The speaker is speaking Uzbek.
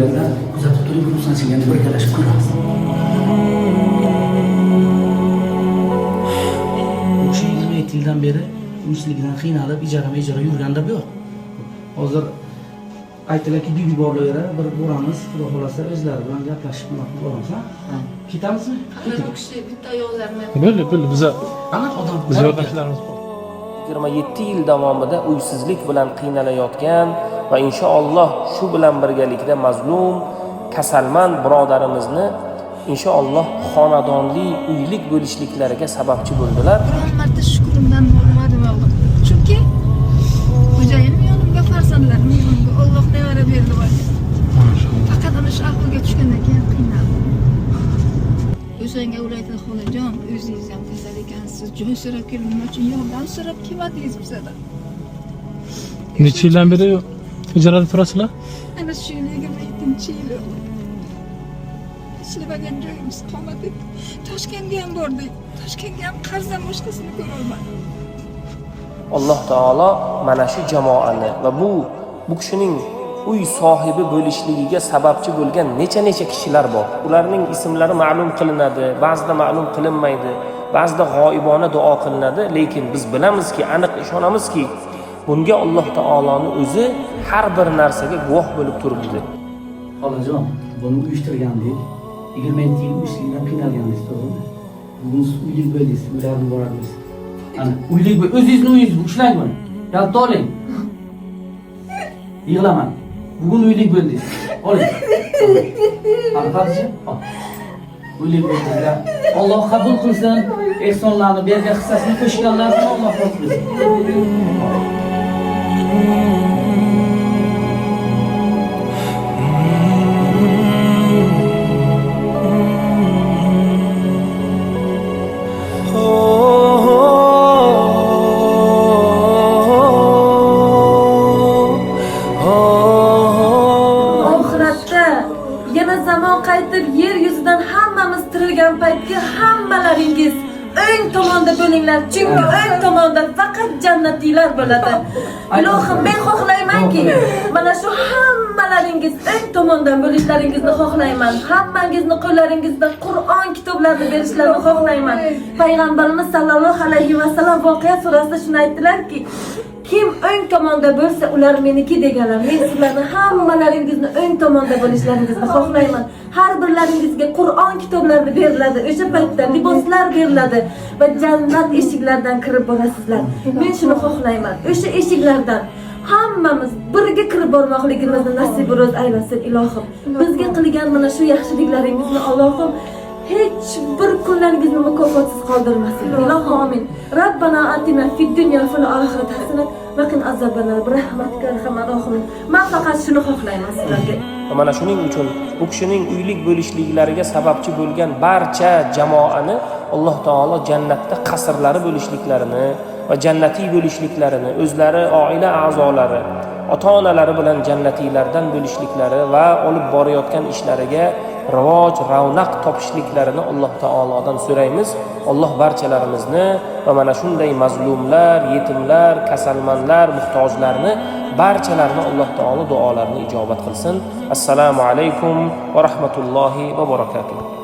videolardan kuzatib turib, xursandchiliklarni birgalashib ko'ramiz. O'sha 27 yildan beri uysizlikdan qiynalib, ijara yurganda bu yo'q. Hozir aytilarki, bibi borlar, bir boramiz, xudo xolasa o'zlari bilan gaplashib boramiz, ha? Ketamizmi? Keting. Bitta ayollarni. Bo'ldi, biz yordamchilarimiz bor. 27 yil davomida uysizlik bilan qiynalayotgan va inshaalloh shu bilan birgalikda mazlum, kasalmand birodarimizni inshaalloh xonadonli uylik bo'lishliklariga sababchi bo'ldilar. Biron marta shukrimdan bo'lmadim Alloh. Chunki xo'jayinim yonimga, farzandlarim yonimga, Alloh nevara berdi voy. Faqat ana shu ahvolga tushgandan keyin qiynaldim. O'zingga ulaydi xolajon, o'zingiz ham kasal ekansiz, joy so'rab kelganim uchun yordam so'rab kelmadingiz bizdan. Necha yildan beri ijarada turasizlar? Ana shu 27-yil. Ishlagan joyimiz qolmadi. Toshkentga ham bordik. Toshkentga ham qarzdan boshqasini ko'ra olmadim. Alloh taolo mana shu jamoani va bu kishining uy sohibi bo'lishligiga sababchi bo'lgan necha kishilar bor. Ularning ismlari ma'lum qilinadi, ba'zida ma'lum qilinmaydi, ba'zida g'oibona duo qilinadi, lekin biz bilamizki, aniq ishonamizki, bunga Alloh taoloning o'zi har bir narsaga guvoh bo'lib turibdi. Xolajon, buni uyushtirgandik. 27 yil uysizlikdan qiynalganmiz, to'g'rimi? Bugun uylik bo'ldingiz, ularni boramiz. Ana, uylik bo'l, o'zingizni uyingizni ushlang buni. Yalta oling. Yig'laman. Bugun uylik bo'ldingiz. Oling. Qanaqachi? Uylik bo'ldinglar. Alloh qabul qilsin. Ehsonlarni bergan hissasini qo'shganlarni Alloh qabul qilsin. Qaytib yer yuzidan hammamiz tirilgan paytga hammalaringiz o'ng tomonda bo'linglar, chunki o'ng tomonda faqat jannatiylar bo'ladi. Ilohim, men xohlaymanki, mana shu hammalaringiz o'ng tomondan bo'lishlaringizni xohlayman. Hammangizni qo'llaringizda Qur'on kitoblarini berishlarini xohlayman. Payg'ambarimiz sallallohu alayhi va sallam Voqea surasida shuni aytdilarki, kim o'ng tomonda bo'lsa, ular meniki deganlar. Men sizlarni hammalaringizni o'ng tomonda bo'lishlaringizni xohlayman. Har birlaringizga Qur'on kitoblarini beriladi. O'sha paytda liboslar beriladi va jannat eshiklaridan kirib borasizlar. Men shuni xohlayman. O'sha eshiklardan hammamiz birga kirib bormoqligimizni nasib ro'z aylasin ilohim. Bizga qilgan mana shu yaxshiliklaringizni Allohim hech bir kunlaringizni mukofotsiz qoldirmasin. Ilohim amin. Rabbana atina fid dunya fil oxirati hasanat va qina azobannar bi rahmatika arhamar rohimin. Men faqat shuni xohlayman sizlarga. Mana shuning uchun bu kishining uylik bo'lishliklariga sababchi bo'lgan barcha jamoani Alloh taolo jannatda qasrlari bo'lishliklarini va jannatiy bo'lishliklarini, o'zlari, oila a'zolari, ota-onalari bilan jannatiylardan bo'lishliklari va olib borayotgan ishlariga rivoj, ravnaq topishliklarini Alloh taolodan so'raymiz. Alloh barchalarimizni va mana shunday mazlumlar, yetimlar, kasalmandlar, muhtojlarni barchalarini Alloh taolo duolarini ijobat qilsin. Assalomu alaykum va rahmatullohi va barakatuh.